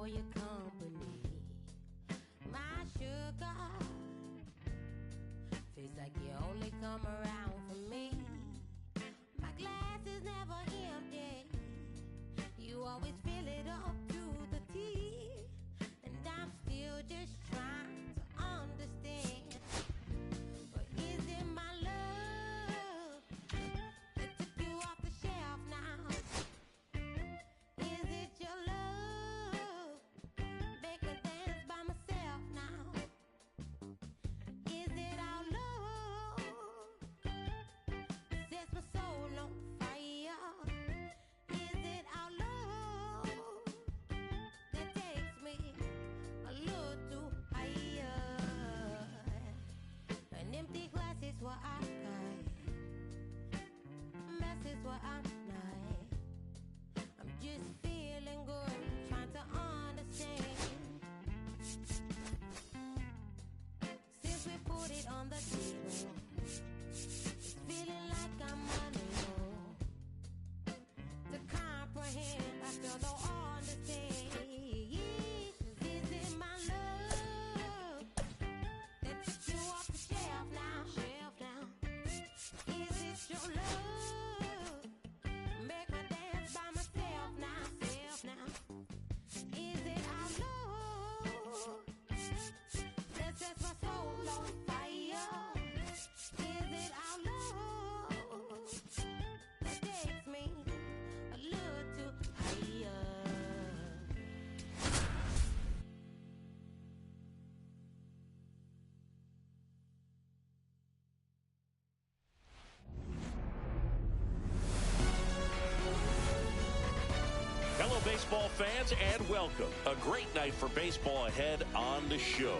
for your company. My sugar, feels like you only come around for me. My glass is never empty. You always fill it up to the tea. And I'm still just trying to understand. But is it my love that took you off the shelf now? Is it your love? Make me dance by myself now. Is it our love? Sets my soul on fire. Is it our love that takes me a little too higher? An empty glass is what I got. Mess is what I'm not. I'm just feeling good, trying to understand. Since we put it on the table, it's feeling like I'm unable to comprehend. I still don't understand. Is it my love that took you off the shelf now? Is it your love? Make me dance by myself now. Is it our love that sets my soul on fire? Is it our love that takes me a little too higher? Hello, baseball fans, and welcome. A great night for baseball ahead on the show.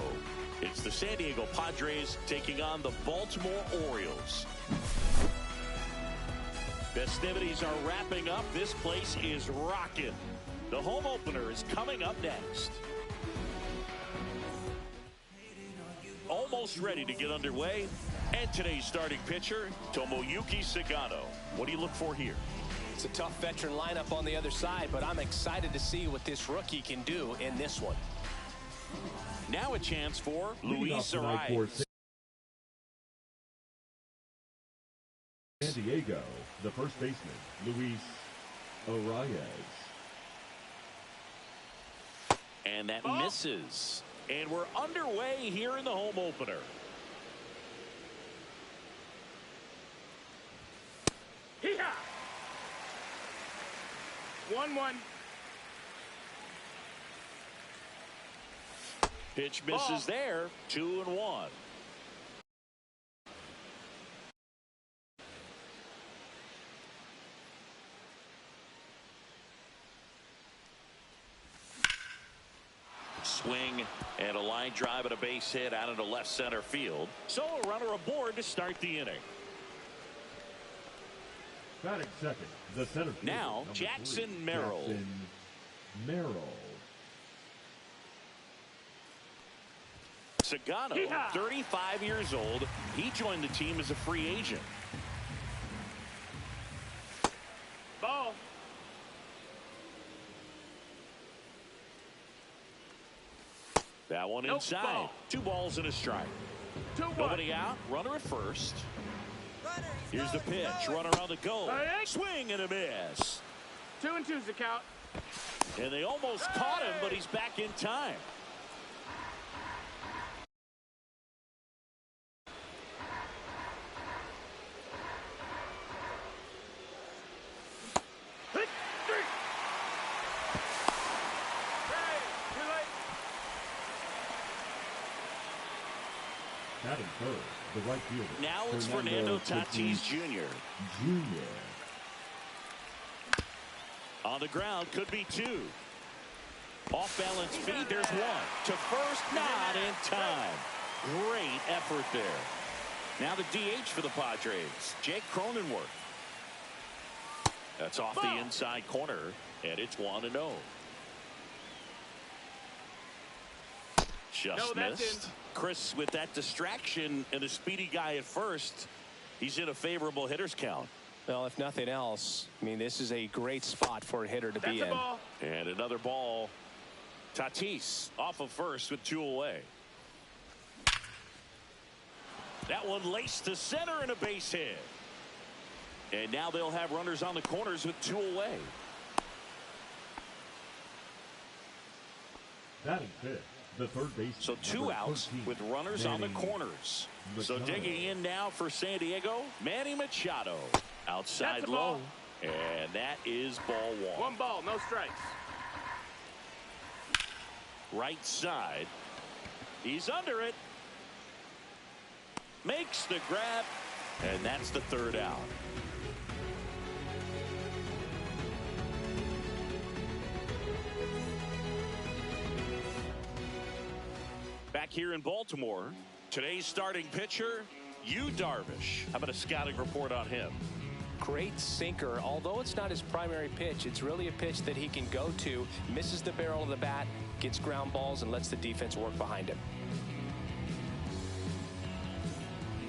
It's the San Diego Padres taking on the Baltimore Orioles. Festivities are wrapping up. This place is rocking. The home opener is coming up next. Almost ready to get underway. And today's starting pitcher, Tomoyuki Sagano. What do you look for here? It's a tough veteran lineup on the other side, but I'm excited to see what this rookie can do in this one. Now a chance for Luis Arraez. San Diego, the first baseman, Luis Arraez. And that misses. And we're underway here in the home opener. Hee-haw! 1-1. Pitch misses there. 2-1. Swing and a line drive and a base hit out into left center field. So a runner aboard to start the inning. Batting second, the center fielder, Now Jackson Merrill. Jackson Merrill. Sagano, 35 years old. He joined the team as a free agent. Ball. That one Nope, inside. ball. 2 balls and a strike. 2-1. Nobody out. Runner at first. Here's the pitch. Runner on the go. Swing and a miss. 2-2's the count. And they almost caught him, but he's back in time. Batting third, the right fielder. Now it's Fernando Tatis Jr. On the ground, could be 2. Off balance feed, there's 1. To first, not in time. Great effort there. Now the DH for the Padres, Jake Cronenworth. That's off the inside corner, and it's 1-0. Just missed. Chris, with that distraction and a speedy guy at first, he's in a favorable hitter's count. Well, if nothing else, I mean, this is a great spot for a hitter to be in. Ball. And another ball. Tatis off of first with 2 away. That one laced to center and a base hit. And now they'll have runners on the corners with 2 away. Batting fifth, the third baseman. So 2 outs 13, with runners on the corners. So Machado. digging in now for San Diego, Manny Machado. Outside That's a low. ball. And that is ball 1. 1 ball, no strikes. Right side. He's under it. Makes the grab. And that's the 3rd out. Back here in Baltimore, today's starting pitcher, Yu Darvish. How about a scouting report on him? Great sinker. Although it's not his primary pitch, it's really a pitch that he can go to, misses the barrel of the bat, gets ground balls, and lets the defense work behind him.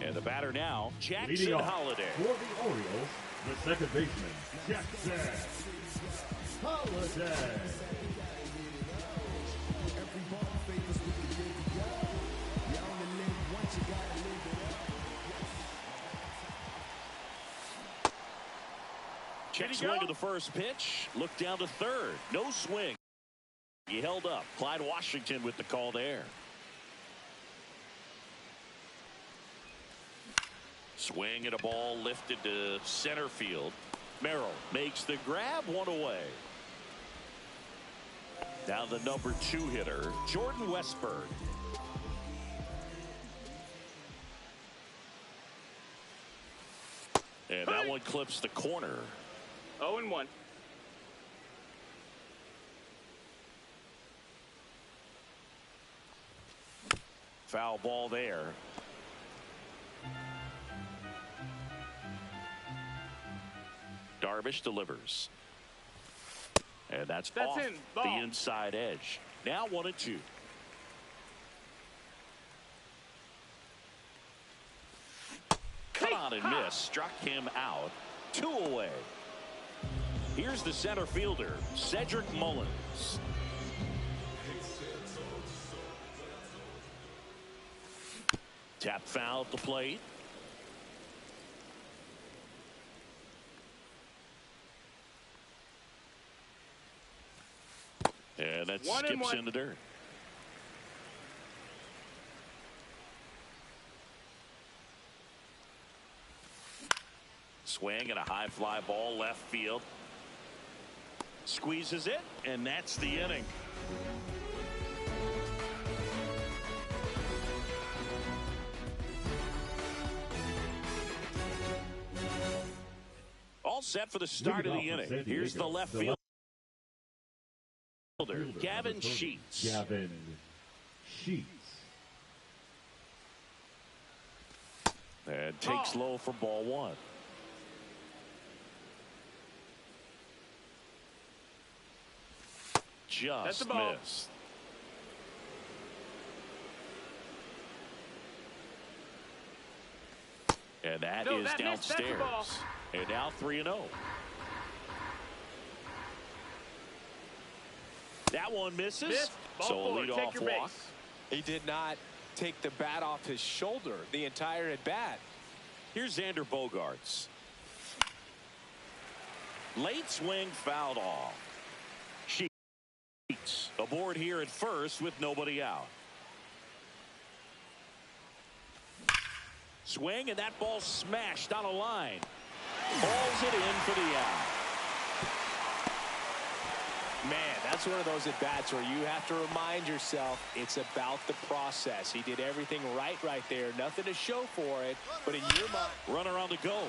And the batter now, Leading Jackson off Holiday. for the Orioles, the second baseman, Jackson Holiday. Check swing to the first pitch. Look down to third. No swing. He held up. Clyde Washington with the call there. Swing and a ball lifted to center field. Merrill makes the grab, 1 away. Now the number 2 hitter, Jordan Westburg. And that one clips the corner. 0-1. Foul ball there. Darvish delivers. And that's off in. Ball. the inside edge. Now 1-2. Cut on and miss. Struck him out. 2 away. Here's the center fielder, Cedric Mullins. Tap foul at the plate. And that skips in the dirt. Swing and a high fly ball left field. Squeezes it, and that's the inning. All set for the start of the inning. Here's the left fielder, Gavin Sheets. Gavin Sheets. And takes low for ball 1. Just missed. And that is downstairs. And now 3-0. That one misses. So a leadoff walk. He did not take the bat off his shoulder the entire at bat. Here's Xander Bogaerts. Late swing fouled off. Sheets aboard here at first with nobody out. Swing, and that ball smashed on a line. Balls it in for the out. Man, that's one of those at bats where you have to remind yourself it's about the process. He did everything right there. Nothing to show for it, but in your mind. Runner on the go.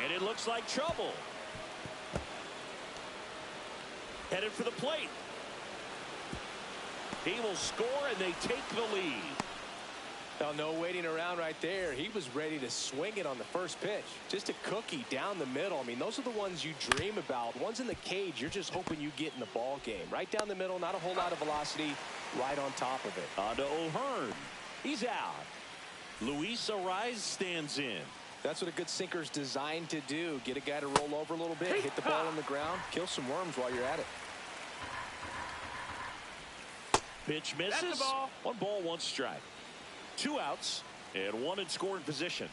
And it looks like trouble. Headed for the plate. He will score, and they take the lead. Now, no waiting around right there. He was ready to swing it on the first pitch. Just a cookie down the middle. I mean, those are the ones you dream about. Ones in the cage, you're just hoping you get in the ball game. Right down the middle, not a whole lot of velocity, right on top of it. On to O'Hearn. He's out. Luis Arraez stands in. That's what a good sinker's designed to do. Get a guy to roll over a little bit, hit the ball on the ground, kill some worms while you're at it. Pitch That's misses. the ball. 1 ball, 1 strike. 2 outs and 1 in scoring position.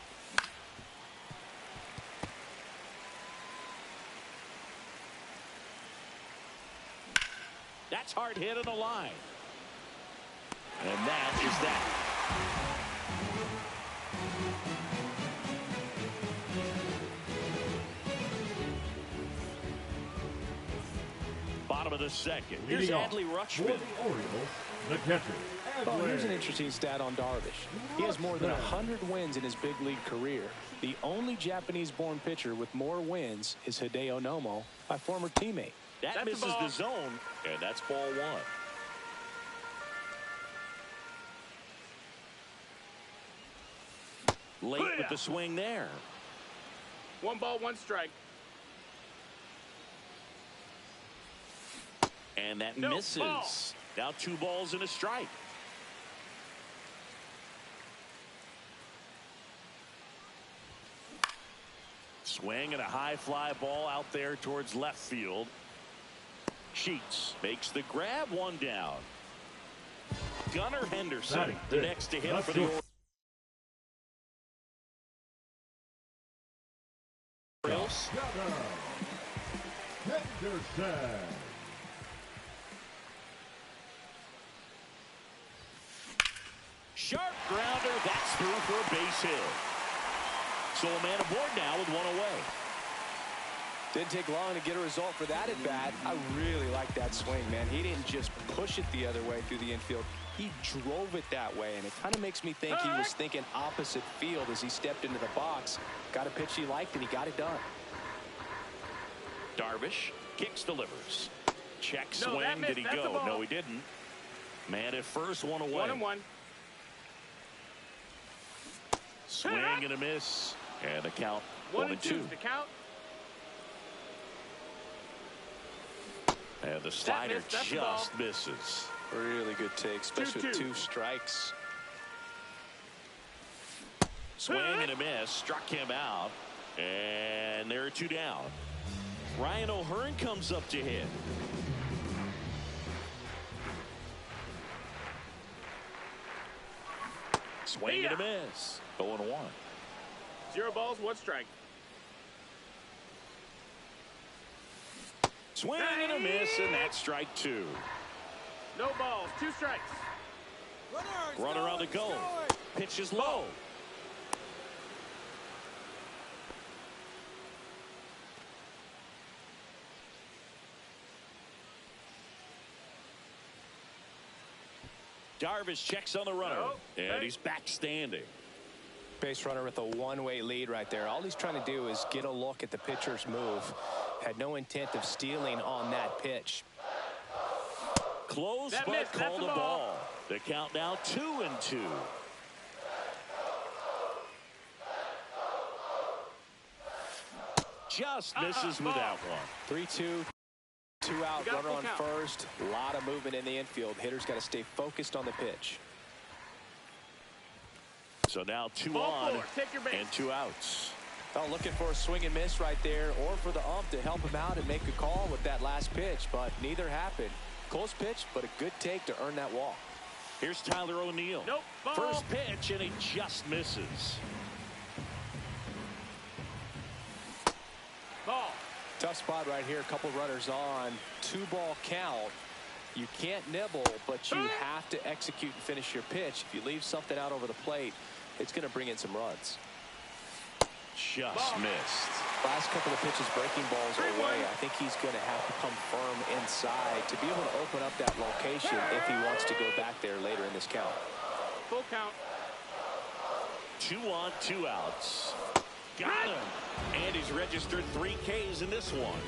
That's hard hit on the line. And that is that. Bottom of the second. Here's Leading off Adley for Rutschman. the Orioles, the catcher, Oh, here's an Adley. interesting stat on Darvish. He has more than 100 wins in his big league career. The only Japanese-born pitcher with more wins is Hideo Nomo, my former teammate. That That's misses the ball. the zone, and that's ball 1. Late with the swing there. 1 ball, 1 strike. And that No, misses. ball. Now 2 balls and a strike. Swing and a high fly ball out there towards left field. Sheets makes the grab, 1 down. Gunnar Henderson Batting fifth, next to him that's for the short. Orioles. Gunnar Henderson. Sharp grounder. That's through for a base hit. So a man aboard now with 1 away. Didn't take long to get a result for that at bat. I really like that swing, man. He didn't just push it the other way through the infield. He drove it that way, and it kind of makes me think he was thinking opposite field as he stepped into the box. Got a pitch he liked, and he got it done. Darvish kicks, delivers. Check No, swing. that missed. Did he That's the go? ball. No, he didn't. Man at first, 1 away. 1-1. Swing and a miss. And the count 1 1 and 2. The count. And the slider missed. That's the ball. just misses. Really good take, especially with 2-2. 2 strikes. Swing and a miss. Struck him out. And there are 2 down. Ryan O'Hearn comes up to hit. Swing and a miss. 0-1. 0 balls, 1 strike. Swing and a miss, and that's strike 2. No balls, 2 strikes. Runner on the go. Pitch is low. Darvish checks on the runner. No. And Hey. he's back standing. Base runner with a 1-way lead right there. All he's trying to do is get a look at the pitcher's move. Had no intent of stealing on that pitch. Close, That but missed. That's called the a ball. ball. The count now 2-2. Just misses with that one. 3-2. 2 out, You got a runner full on count. first. A lot of movement in the infield. Hitter's got to stay focused on the pitch. So now 2 Ball on 4. Take your base. and 2 outs. Oh, looking for a swing and miss right there, or for the ump to help him out and make a call with that last pitch, but neither happened. Close pitch, but a good take to earn that walk. Here's Tyler O'Neill. Nope. Ball. First pitch, and he just misses. Ball. Tough spot right here. A couple runners on. 2-ball count. You can't nibble, but you have to execute and finish your pitch. If you leave something out over the plate, it's going to bring in some runs. Just Ball. missed. Last couple of pitches, breaking balls 3-1. away. I think he's going to have to come firm inside to be able to open up that location if he wants to go back there later in this count. Full count. 2 on, 2 outs. Got him. And he's registered 3 Ks in this one.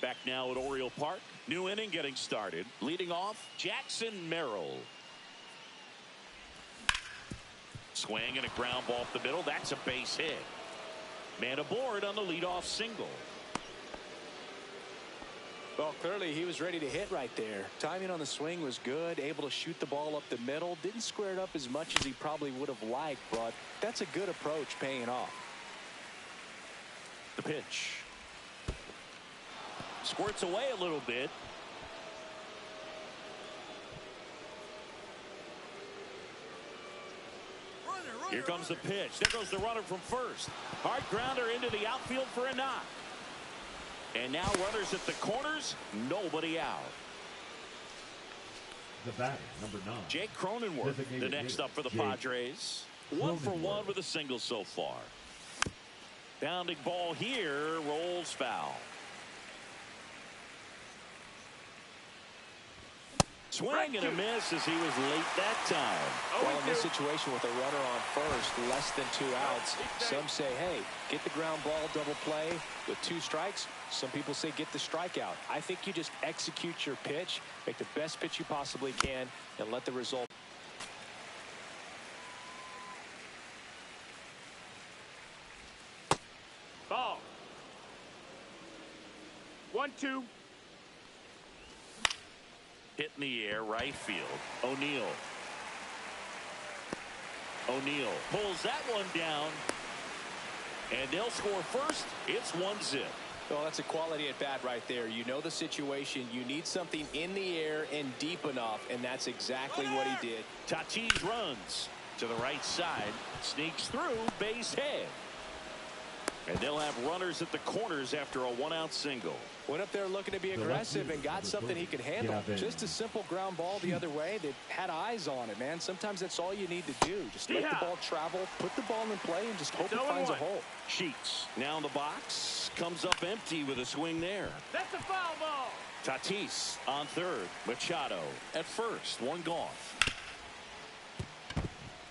Back now at Oriole Park. New inning getting started. Leading off, Jackson Merrill. Swing and a ground ball up the middle. That's a base hit. Man aboard on the leadoff single. Well, clearly he was ready to hit right there. Timing on the swing was good. Able to shoot the ball up the middle. Didn't square it up as much as he probably would have liked, but that's a good approach paying off. The pitch. Squirts away a little bit. Here comes the pitch. There goes the runner from first. Hard grounder into the outfield for a knock. And now runners at the corners. Nobody out. The batter, number 9. Jake Cronenworth, the next up for the Padres. 1 for 1 with a single so far. Bounding ball here, rolls foul. Swing and a miss as he was late that time. Well, in this situation with a runner on first, less than 2 outs, some say, hey, get the ground ball, double play with 2 strikes. Some people say get the strikeout. I think you just execute your pitch, make the best pitch you possibly can, and let the result. Ball. 1-2. Hit in the air, right field. O'Neill pulls that one down, and they'll score first. It's 1-0. Well, that's a quality at bat right there. You know the situation. You need something in the air and deep enough, and that's exactly what he did. Tatis runs to the right side, sneaks through, base hit. And they'll have runners at the corners after a 1-out single. Went up there looking to be aggressive and got something he could handle. Just a simple ground ball the other way. They had eyes on it, man. Sometimes that's all you need to do. Just let the ball travel, put the ball in play, and just hope it finds a hole. Sheets now in the box. Comes up empty with a swing there. That's a foul ball. Tatis on third. Machado at first. 1 gone.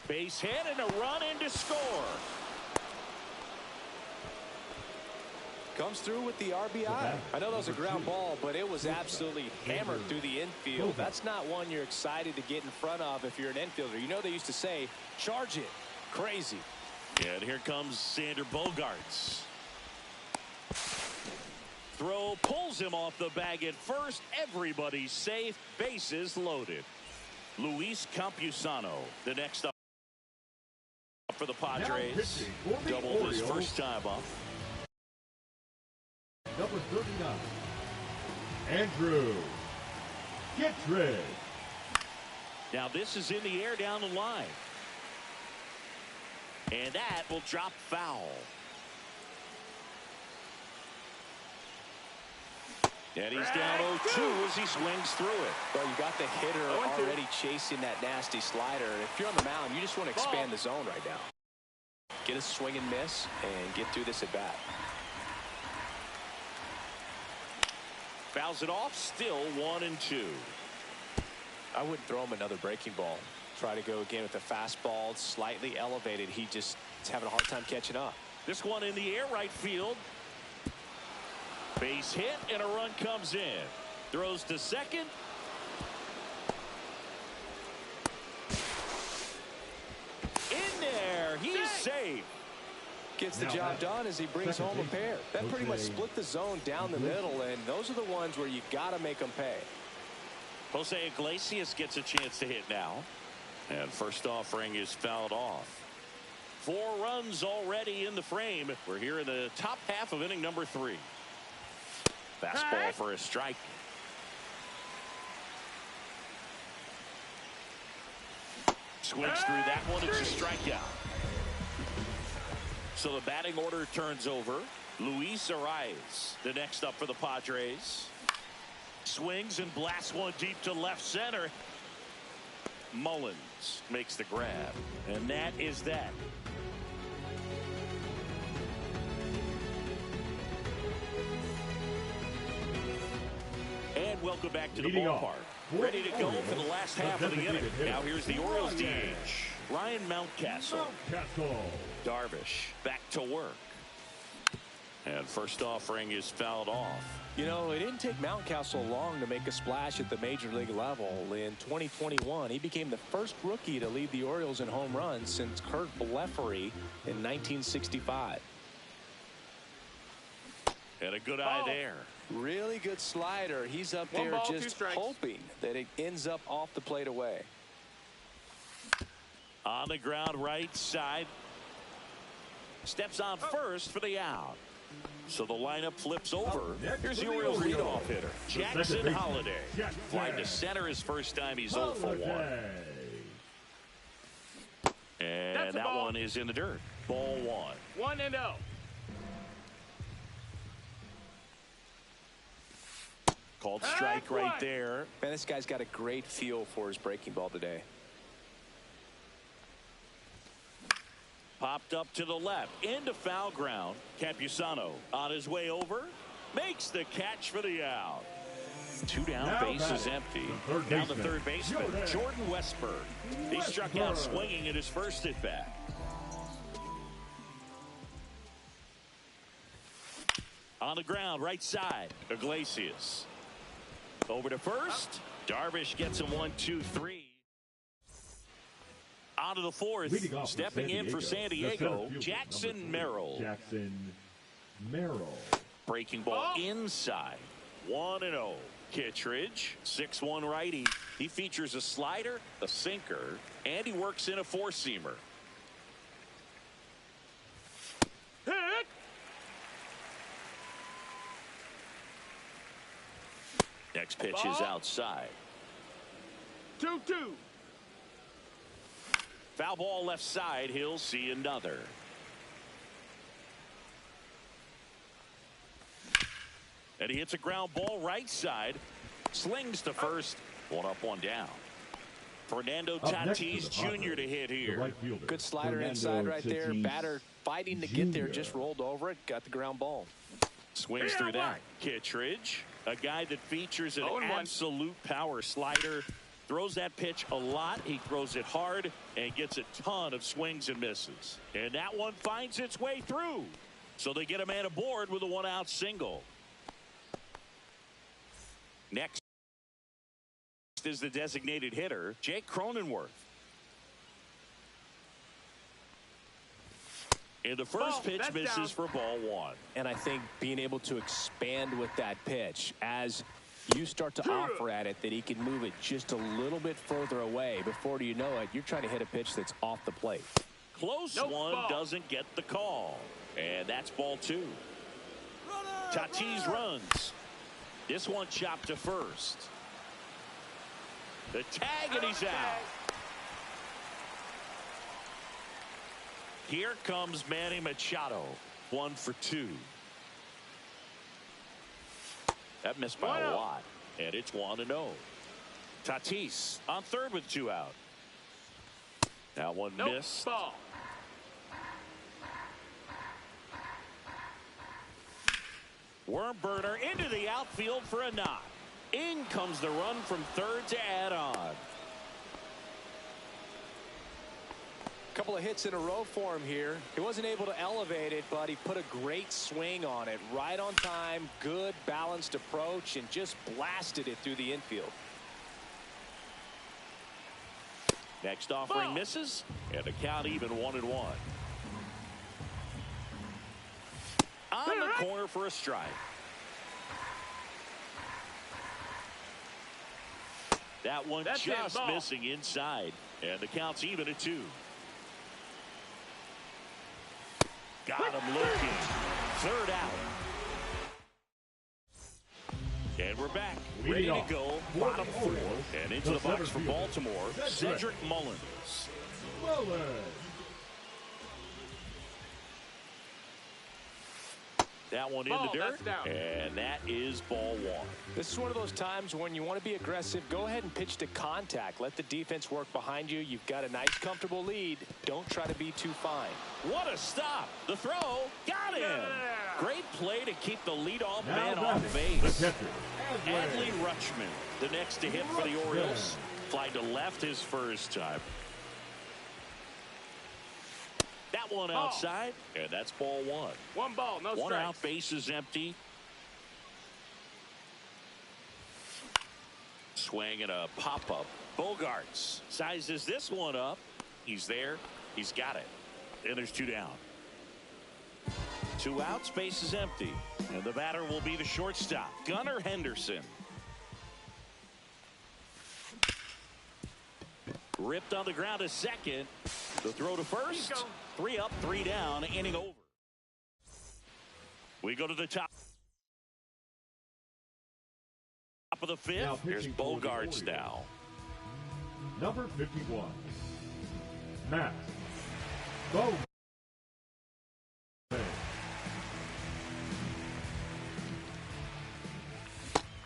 Base hit and a run in to score. Comes through with the RBI. I know that was a ground ball, but it was absolutely hammered through the infield. That's not one you're excited to get in front of if you're an infielder. You know they used to say, charge it. Crazy. And here comes Xander Bogaerts. Throw pulls him off the bag at first. Everybody's safe. Bases loaded. Luis Campusano, the next up for the Padres. Doubled his first time up. Number 39, Andrew Kittredge. Now this is in the air down the line. And that will drop foul. And he's down 0-2 as he swings through it. Well, you got the hitter already chasing that nasty slider. And if you're on the mound, you just want to expand the zone right now. Get a swing and miss and get through this at bat. Fouls it off, still 1-2. I wouldn't throw him another breaking ball. Try to go again with the fastball, slightly elevated. He just is having a hard time catching up. This one in the air, right field. Base hit and a run comes in. Throws to second. In there, he's safe. Gets the job done as he brings home a pair. That pretty much split the zone down the middle, and those are the ones where you got to make them pay. Jose Iglesias gets a chance to hit now. And first offering is fouled off. 4 runs already in the frame. We're here in the top half of inning number 3. Fastball for a strike. Swings through that one. It's a strikeout. So the batting order turns over. Luis Arraez, the next up for the Padres. Swings and blasts one deep to left center. Mullins makes the grab. And that is that. And welcome back to the ballpark. Ready to go for the last half of the inning. Now here's the Orioles DH, Ryan Mountcastle. Darvish back to work. And first offering is fouled off. You know, it didn't take Mountcastle long to make a splash at the major league level. In 2021, he became the first rookie to lead the Orioles in home runs since Kurt Blefary in 1965. And a good eye there. Really good slider. He's up there just hoping that it ends up off the plate away. On the ground right side. Steps on first for the out. So the lineup flips over. Next Here's the for the Orioles Orioles, leadoff hitter, the second Jackson baseman, Holliday. Jackson Flying to center his first time. He's 0 for 1. And That's a that ball. one is in the dirt. Ball 1. 1-0. Called strike right there. Man, this guy's got a great feel for his breaking ball today. Popped up to the left, into foul ground. Campusano on his way over, makes the catch for the out. 2 down, Now bases batting, empty. the third Now the baseman, third baseman, Jordan Westburg. He struck out swinging at his first at bat. On the ground, right side, Iglesias. Over to first. Darvish gets him 1-2-3. On to the fourth. Stepping in for San Diego, Jackson Merrill. Jackson Merrill. Breaking ball inside. 1-0. Kittredge, 6'1" righty. He features a slider, a sinker, and he works in a four-seamer. Hit. Next pitch is outside. 2-2. Foul ball left side. He'll see another. And he hits a ground ball right side. Slings to first. 1 up, 1 down. Fernando Tatis Jr. to hit here. Good slider inside right there. Batter fighting to get there. Just rolled over it. Got the ground ball. Swings through that. Kittredge, a guy that features an 0-1. absolute power slider. Throws that pitch a lot. He throws it hard and gets a ton of swings and misses. And that one finds its way through. So they get a man aboard with a 1-out single. Next is the designated hitter, Jake Cronenworth. And the first pitch misses down. for ball 1. And I think being able to expand with that pitch as you start to offer at it that he can move it just a little bit further away. Before you know it, you're trying to hit a pitch that's off the plate. Close Nope, one, ball. doesn't get the call. And that's ball 2. Tatis runs. This one chopped to first. The tag, and he's out. Here comes Manny Machado. 1 for 2. That missed by a lot. And it's 1-0. Tatis on third with 2 out. That one missed. Ball. Worm burner into the outfield for a knock. In comes the run from third to add on. Couple of hits in a row for him here. He wasn't able to elevate it, but he put a great swing on it. Right on time, good balanced approach, and just blasted it through the infield. Next offering misses, and the count even 1-1. On the corner for a strike. That one That's just it, missing inside, and the count's even at 2. Got him looking. Third out. And we're back. Ready to go. Bottom 4. And into the box for Baltimore, Cedric Mullins. That one in the dirt, and that is ball 1. This is one of those times when you want to be aggressive. Go ahead and pitch to contact. Let the defense work behind you. You've got a nice, comfortable lead. Don't try to be too fine. What a stop. The throw. Got him. Yeah. Great play to keep the leadoff man off base. Adley Rutschman, the next to hit for the Orioles. Fly to left his first time. That one outside, and that's ball 1. 1 ball, no strikes. 1 out, base is empty. Swing and a pop-up. Bogarts sizes this one up. He's there. He's got it. And there's 2 down. 2 outs, base is empty. And the batter will be the shortstop, Gunnar Henderson. Ripped on the ground to second. The throw to first. 3 up, 3 down, inning over. We go to the top of the fifth. Now Here's pitching for the Bogarts Orioles. now. Number 51, Matt Bogarts.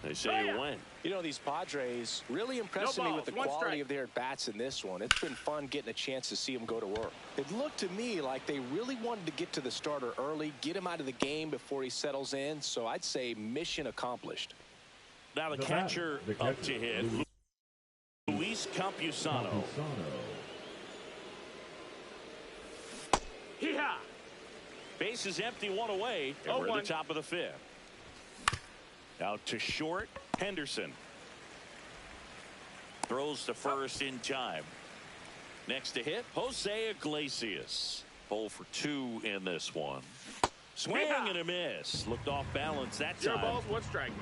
They say you win. You know, these Padres really impressing me with the quality of their at-bats in this one. It's been fun getting a chance to see them go to work. It looked to me like they really wanted to get to the starter early, get him out of the game before he settles in. So I'd say mission accomplished. Now the catcher up to hit, Luis Campusano. Hee-haw! Base is empty, one away, and we're at the top of the fifth. Out to short, Henderson. Throws to first in time. Next to hit, Jose Iglesias. 0 for 2 in this one. Swing and a miss. Looked off balance that time. 0 balls, 1 strike.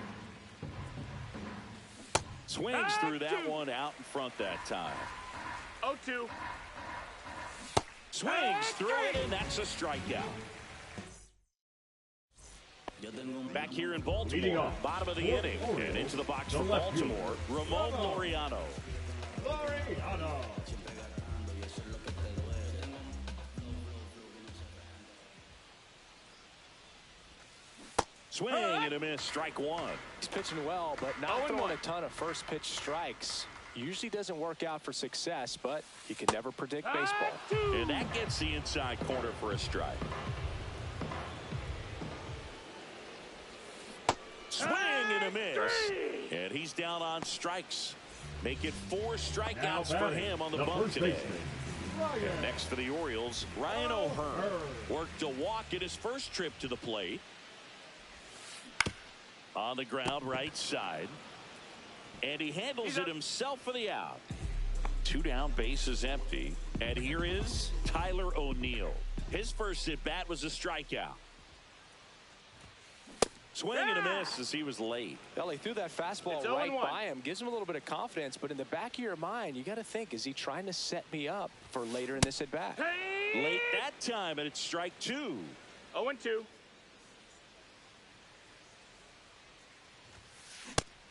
Swings through that one out in front that time. 0-2. Swings through it, and that's a strikeout. Back here in Baltimore, bottom of the inning, and into the box for Baltimore, Ramon Laureano. Swing and a miss, strike one. He's pitching well, but not throwing a ton of first pitch strikes. Usually doesn't work out for success, but you can never predict baseball. And that gets the inside corner for a strike. Swing and a miss. And he's down on strikes. Make it 4 strikeouts for him on the bump today. And next for the Orioles, Ryan O'Hearn. Worked a walk in his first trip to the plate. On the ground, right side. And he handles it himself for the out. 2 down, base is empty. And here is Tyler O'Neill. His first at bat was a strikeout. Swing and a miss as he was late. Well, he threw that fastball right by him. Gives him a little bit of confidence, but in the back of your mind, you got to think, is he trying to set me up for later in this at bat? Late that time, and it's strike 2. 0-2.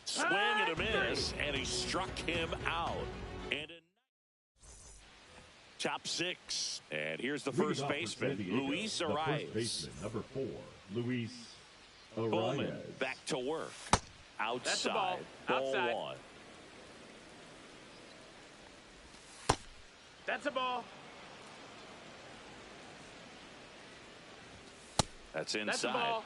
Swing and a miss, and he struck him out. And top 6. And here's the first baseman, Luis Arias. Number 4, Luis Bowman back to work. Outside. Ball 1. That's a ball. That's inside. That's a ball.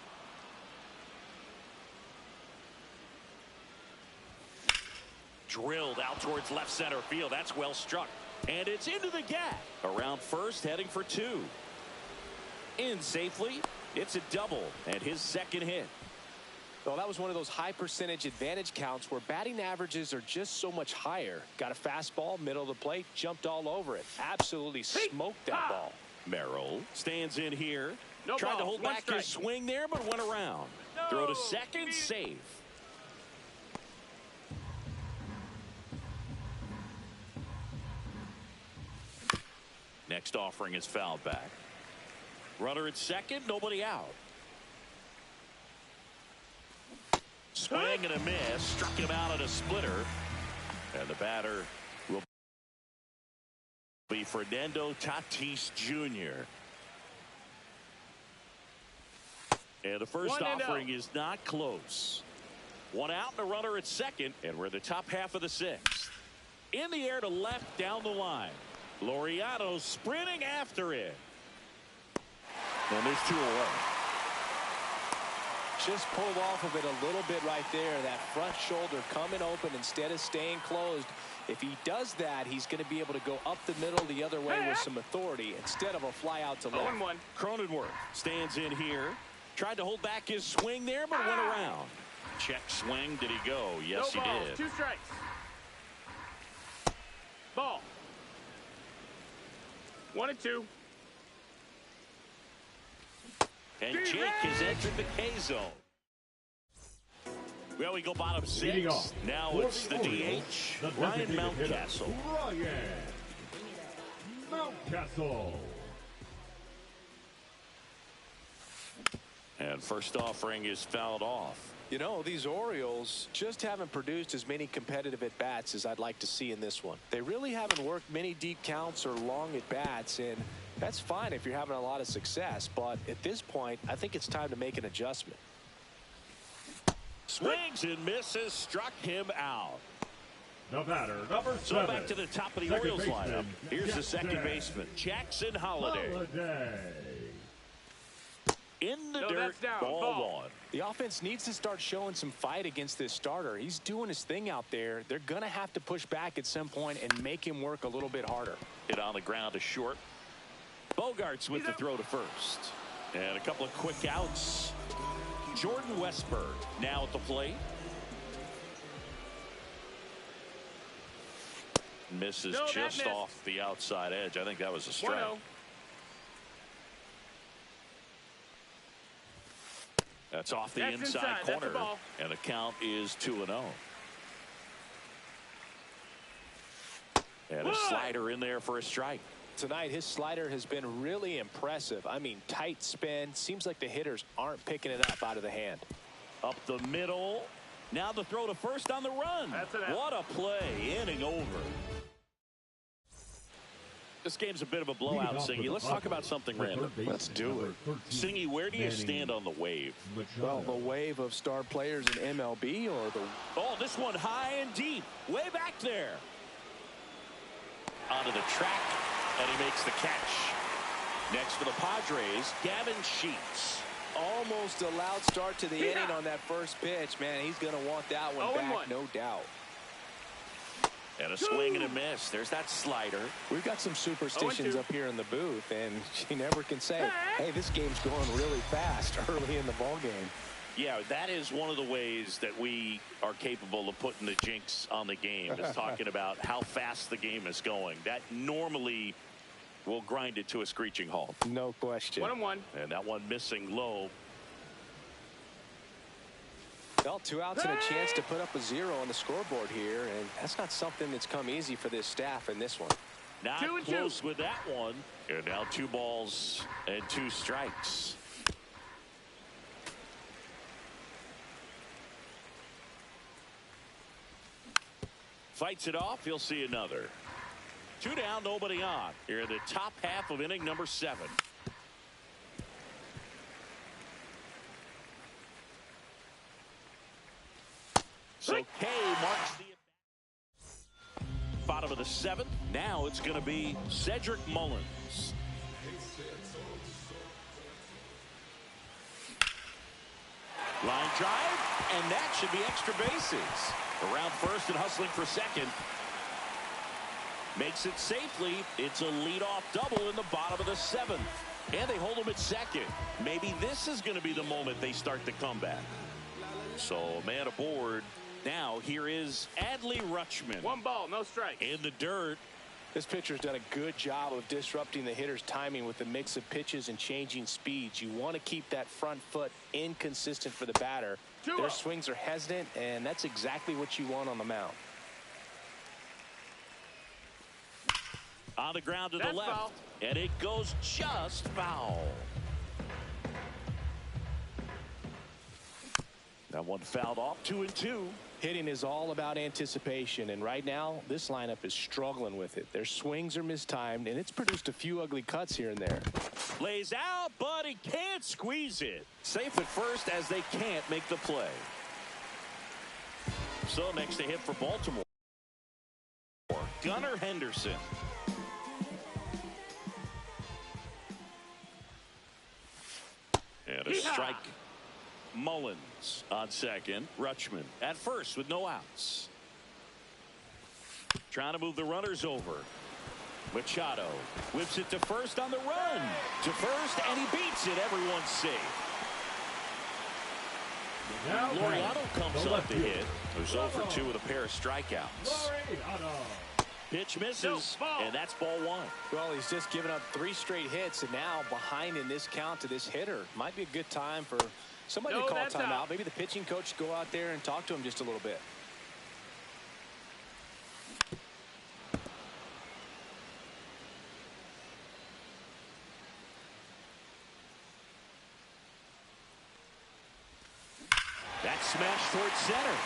Drilled out towards left center field. That's well struck. And it's into the gap. Around first, heading for 2. In safely. It's a double and his second hit. Well, that was one of those high percentage advantage counts where batting averages are just so much higher. Got a fastball, middle of the plate, jumped all over it. Absolutely smoked that ball. Merrill stands in here. No Tried to balls, hold 1 back strike. his swing there, but went around. Throw to second, safe. Next offering is fouled back. Runner at second, nobody out. Swing and a miss. Struck him out at a splitter. And the batter will be Fernando Tatis Jr. And the first offering is not close. 1 out and a runner at second. And we're in the top half of the 6th. In the air to left down the line. Laureano sprinting after it. And there's 2 away. Just pulled off of it a little bit right there. That front shoulder coming open instead of staying closed. If he does that, he's going to be able to go up the middle the other way with some authority instead of a fly out to left. 0-1. Cronenworth stands in here. Tried to hold back his swing there, but went around. Check swing. Did he go? Yes, No balls, he did. 2 strikes. Ball. 1-2. And Jake has entered the K zone. Well, we go bottom 6. Now it's the DH, Ryan Mountcastle. Ryan Mountcastle. And first offering is fouled off. You know, these Orioles just haven't produced as many competitive at-bats as I'd like to see in this one. They really haven't worked many deep counts or long at-bats, and that's fine if you're having a lot of success. But at this point, I think it's time to make an adjustment. Swings and misses, struck him out. The batter, number 7. So back to the top of the second Orioles baseman, lineup. Here's the second Jackson baseman, Jackson Holliday. In the dirt, that's down. ball 1. The offense needs to start showing some fight against this starter. He's doing his thing out there. They're going to have to push back at some point and make him work a little bit harder. Hit on the ground to short. Bogarts with the throw to first. And a couple of quick outs. Jordan Westburg now at the plate. Misses just off the outside edge. I think that was a strike. 1-0. That's off the That's inside inside. That's corner. a ball. And the count is 2-0. And a slider in there for a strike. Tonight, his slider has been really impressive. I mean, tight spin. Seems like the hitters aren't picking it up out of the hand. Up the middle. Now the throw to first on the run. That's an out. What a play. Inning over. This game's a bit of a blowout, Singy. Let's talk about something random. Let's do it. Singy, where do you stand on the wave? Well, the wave of star players in MLB or the... Oh, this one high and deep. Way back there. Onto the track, and he makes the catch. Next for the Padres, Gavin Sheets. Almost a loud start to the inning on that first pitch. Man, he's going to want that one back, no doubt. And a swing and a miss. There's that slider. We've got some superstitions up here in the booth, and you never can say, hey, this game's going really fast early in the ball game. Yeah, that is one of the ways that we are capable of putting the jinx on the game, is talking about how fast the game is going. That normally will grind it to a screeching halt. No question. 1-1. And that one missing low. Well, 2 outs and a chance to put up a 0 on the scoreboard here, and that's not something that's come easy for this staff in this one. Not close with that one. And now 2 balls and 2 strikes. Fights it off. He'll see another. 2 down, nobody on. Here in the top half of inning number 7. So Kay marks the bottom of the 7th. Now it's going to be Cedric Mullins. Line drive, and that should be extra bases. Around first and hustling for second. Makes it safely. It's a leadoff double in the bottom of the 7th. And they hold him at second. Maybe this is going to be the moment they start the comeback. So, man aboard. Now, here is Adley Rutschman. 1 ball, no strike. In the dirt. This pitcher's done a good job of disrupting the hitter's timing with the mix of pitches and changing speeds. You want to keep that front foot inconsistent for the batter. Their swings are hesitant, and that's exactly what you want on the mound. On the ground to the left. Foul. And it goes just foul. That one fouled off. 2-2. Hitting is all about anticipation, and right now this lineup is struggling with it. Their swings are mistimed, and it's produced a few ugly cuts here and there. Lays out, but he can't squeeze it. Safe at first as they can't make the play. So next to hit for Baltimore, Gunnar Henderson. And a strike. Mullins on second. Rutschman at first with no outs. Trying to move the runners over. Machado whips it to first on the run. To first, and he beats it. Everyone's safe. Laureano comes up to hit. Who's 0 for 2 with a pair of strikeouts. Pitch misses, and that's ball 1. Well, he's just given up 3 straight hits, and now behind in this count to this hitter. Might be a good time for somebody to call timeout. Maybe the pitching coach go out there and talk to him just a little bit. smash towards center.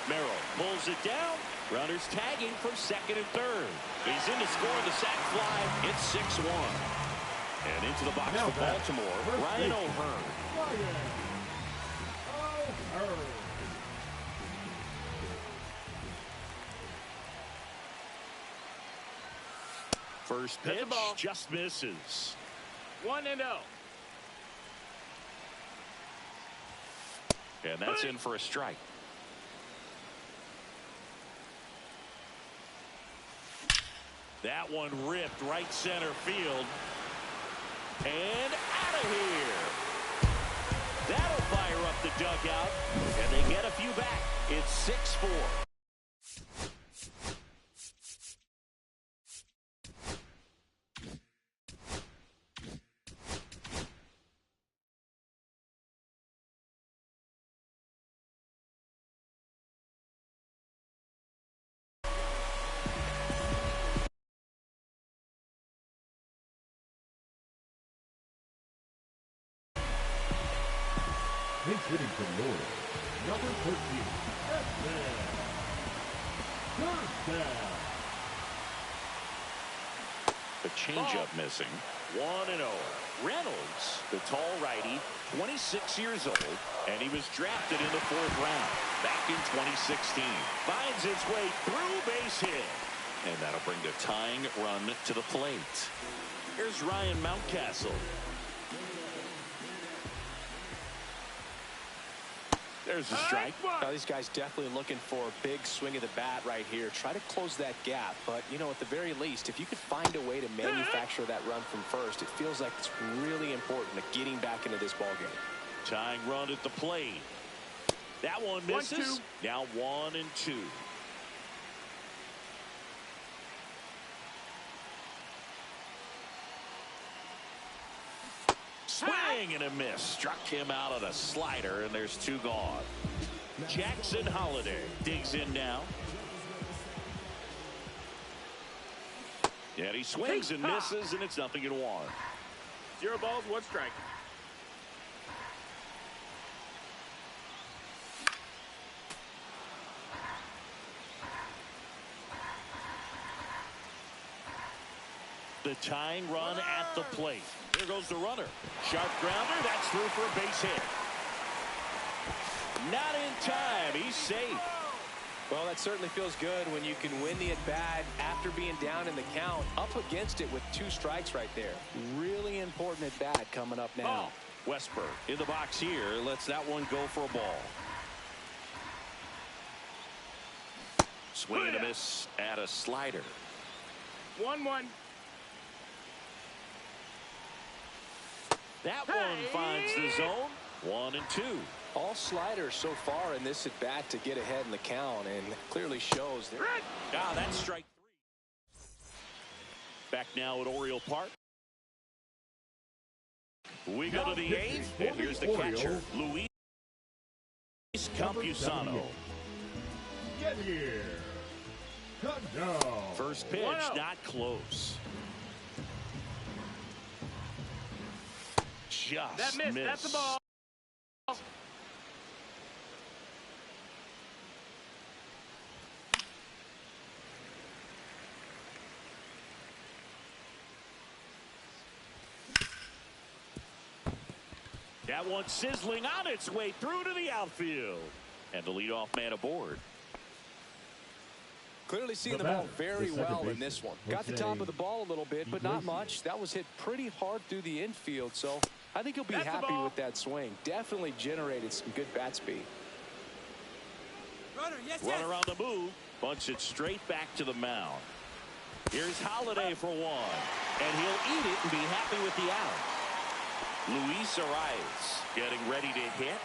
Merrill pulls it down. Runners tagging from second and third. He's in to score the sac fly. It's 6-1. And into the box for Baltimore, Ryan O'Hearn. First pitch just misses. 1-0. And that's in for a strike. That one ripped right center field. And out of here. That'll fire up the dugout. And they get a few back. It's 6-4. Pinch hitting for Louisville, number 13, Edman. First down. The changeup missing. 1-0. Reynolds, the tall righty, 26 years old, and he was drafted in the 4th round back in 2016. Finds its way through, base hit. And that'll bring the tying run to the plate. Here's Ryan Mountcastle. There's a strike. Now, these guys definitely looking for a big swing of the bat right here. Try to close that gap. But, you know, at the very least, if you could find a way to manufacture that run from first, it feels like it's really important to getting back into this ballgame. Tying run at the plate. That one misses. 1-2. Now 1-2. Swing and a miss. Struck him out of the slider, and there's 2 gone. Jackson Holiday digs in now. And he swings and misses, and it's 0-1. 0 balls, 1 strike. The tying run at the plate. There goes the runner. Sharp grounder. That's through for a base hit. Not in time. He's safe. Well, that certainly feels good when you can win the at-bat after being down in the count, up against it with 2 strikes right there. Really important at-bat coming up now. Westburg in the box here. Lets that one go for a ball. Swing and a miss at a slider. 1-1. That one finds the zone. 1-2. All sliders so far in this at-bat to get ahead in the count, and clearly shows there. That's strike 3. Back now at Oriole Park. We go to the 8th, and here's the catcher, Luis Campusano. Get here. Cut down. First pitch, not close. Just That missed. missed. That's the ball. That one sizzling on its way through to the outfield. And the leadoff man aboard. Clearly seeing the ball very well in this one. Got the top of the ball a little bit, but not much. That was hit pretty hard through the infield, so I think he'll be happy with that swing. Definitely generated some good bat speed. Runner on the move. Bunts it straight back to the mound. Here's Holiday for one. And he'll eat it and be happy with the out. Luis Arias getting ready to hit.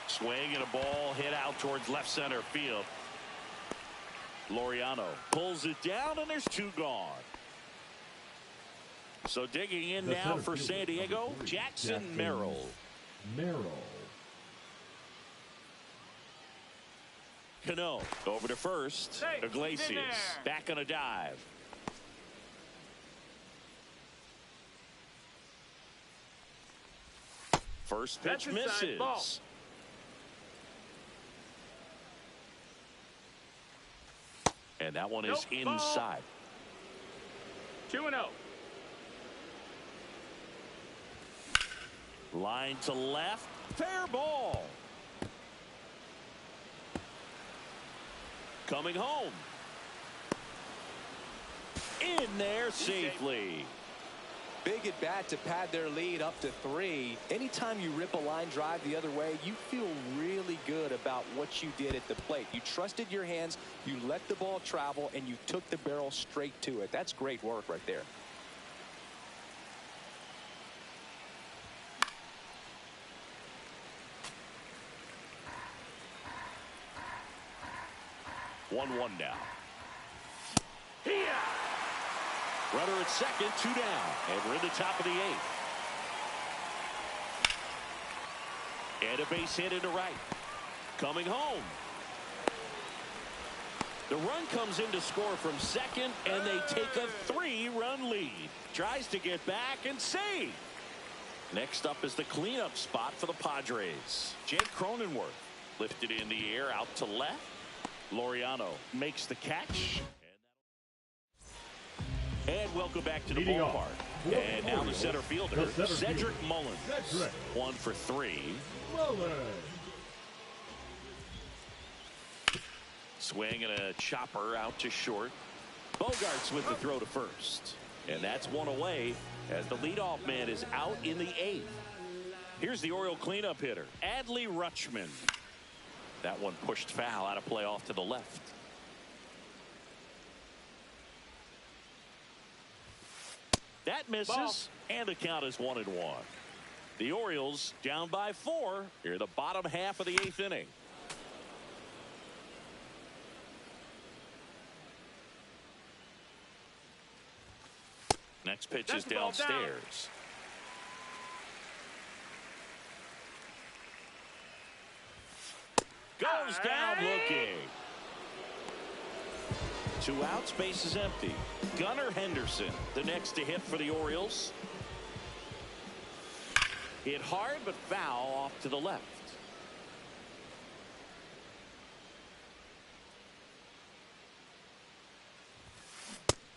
Swing and a ball hit out towards left center field. Laureano pulls it down, and there's 2 gone. So digging in now for San Diego, Jackson Merrill. Cano over to first. Iglesias back on a dive. First pitch That's inside. misses. Ball. And that one Nope, is inside. 2-0. Line to left. Fair ball. Coming home. In there safely. Big at bat to pad their lead up to 3. Anytime you rip a line drive the other way, you feel really good about what you did at the plate. You trusted your hands, you let the ball travel, and you took the barrel straight to it. That's great work right there. One now. Here. Runner at second, 2 down. And we're in the top of the 8th. And a base hit into right. Coming home. The run comes in to score from second, and they take a 3-run lead. Tries to get back and save. Next up is the cleanup spot for the Padres. Jake Cronenworth lifted in the air out to left. Laureano makes the catch. And welcome back to the Leading ballpark. off, And now the center fielder, Cedric Mullins. Cedric 1 for 3. Mullins. Swing and a chopper out to short. Bogarts with the throw to first. And that's one away as the leadoff man is out in the 8th. Here's the Oriole cleanup hitter, Adley Rutschman. That one pushed foul, out of play off to the left. That misses, Ball. and the count is 1-1. The Orioles down by 4 here in the bottom half of the 8th inning. Next pitch That's is the ball down. downstairs. Goes down looking. 2 outs, base is empty. Gunnar Henderson, the next to hit for the Orioles. Hit hard, but foul off to the left.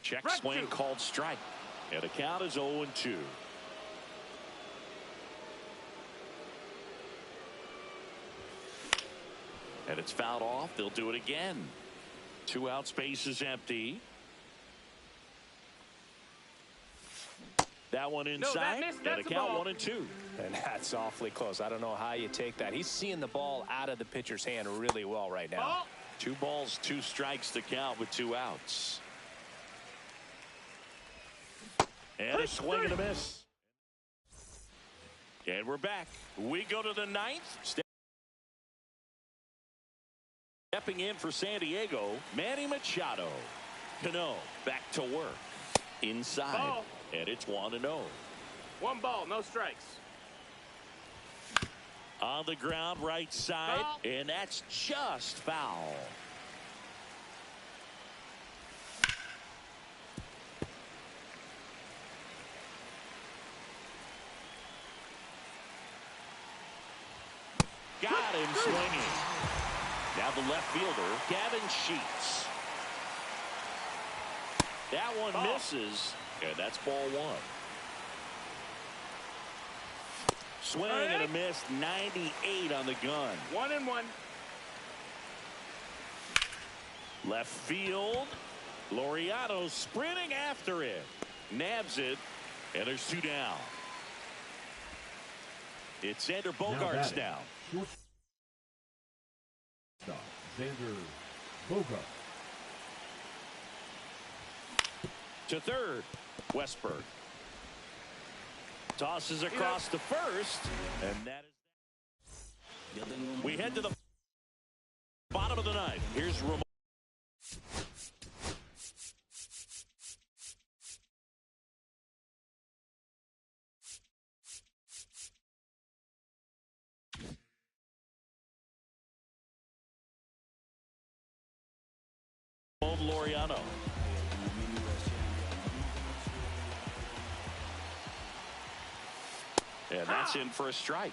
Check swing called strike. And the count is 0-2. And it's fouled off. They'll do it again. 2 outs, base is empty. That one inside. missed. And That's the a count ball. 1-2. And that's awfully close. I don't know how you take that. He's seeing the ball out of the pitcher's hand really well right now. Ball. 2 balls, 2 strikes to count with 2 outs. And a swing and a miss. And we're back. We go to the 9th. Stepping in for San Diego, Manny Machado. Cano back to work. Inside. Ball. And it's 1-0. 1 ball, no strikes. On the ground, right side. Ball. And that's just foul. Got him swinging. Now the left fielder, Gavin Sheets. That one Ball. misses, and that's ball 1. Swing and a miss, 98 on the gun. 1-1. Left field, Laureano sprinting after it. Nabs it, and there's 2 down. It's Xander Bogaerts now. Shortstop, Xander Bogaerts. To third, Westberg. Tosses across to first, and that is. We head to the bottom of the 9th. Here's Ramon. Laureano. And that's in for a strike.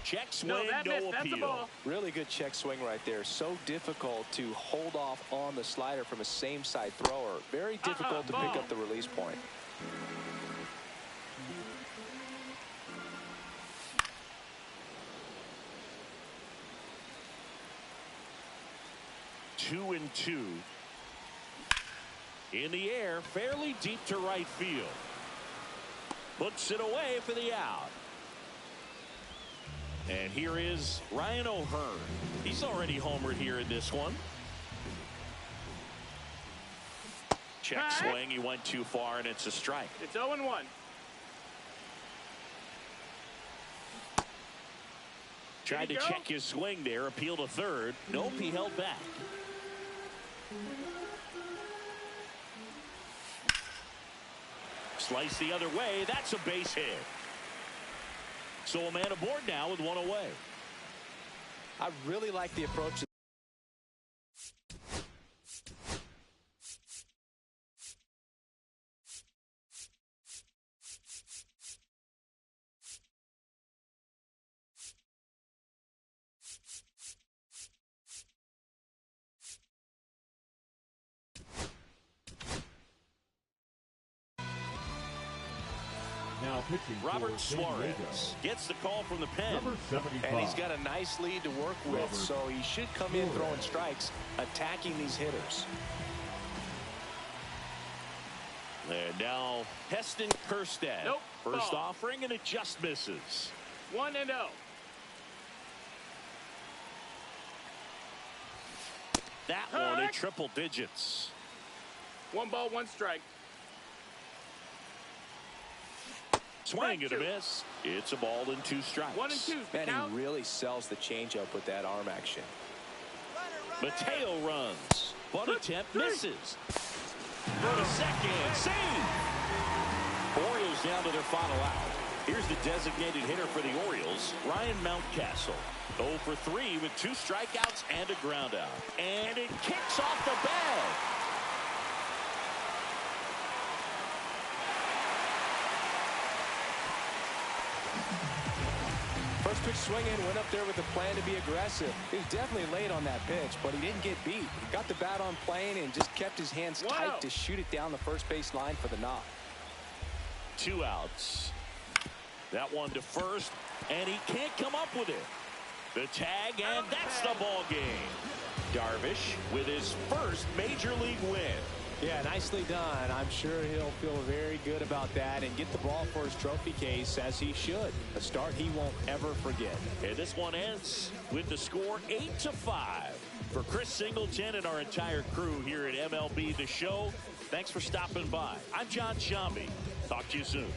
Check swing, no appeal. Really good check swing right there. So difficult to hold off on the slider from a same side thrower. Very difficult to pick up the release point. Two and two. In the air, fairly deep to right field. Puts it away for the out. And here is Ryan O'Hearn. He's already homered here in this one. Check swing. He went too far, and it's a strike. It's 0-1. Tried to check his swing there. Appeal to third. Nope, he held back. Slice the other way. That's a base hit. So a man aboard now with one away. I really like the approach. Now pitching Robert for San Diego, Suarez gets the call from the pen. number 75. And he's got a nice lead to work with, Robert so he should come in throwing strikes, attacking these hitters. And now Heston Kjerstad. Nope. First Ball. offering, and it just misses. 1-0. That one in triple digits. 1 ball, 1 strike. Swing and a miss. It's a ball and 2 strikes. 1 and 2. Man, he really sells the changeup with that arm action. Mateo runs. Bunt attempt misses. For the second. Save. Orioles down to their final out. Here's the designated hitter for the Orioles, Ryan Mountcastle. 0 for 3 with 2 strikeouts and a ground out. And it kicks off the bag. First pitch swinging, went up there with a plan to be aggressive. He was definitely late on that pitch, but he didn't get beat. He got the bat on plane and just kept his hands tight to shoot it down the first base line for the knock. 2 outs. That one to first, and he can't come up with it. The tag, and that's the ball game. Darvish with his first major league win. Yeah, nicely done. I'm sure he'll feel very good about that and get the ball for his trophy case, as he should. A start he won't ever forget. And this one ends with the score 8-5. For Chris Singleton and our entire crew here at MLB The Show, thanks for stopping by. I'm John Shambi. Talk to you soon.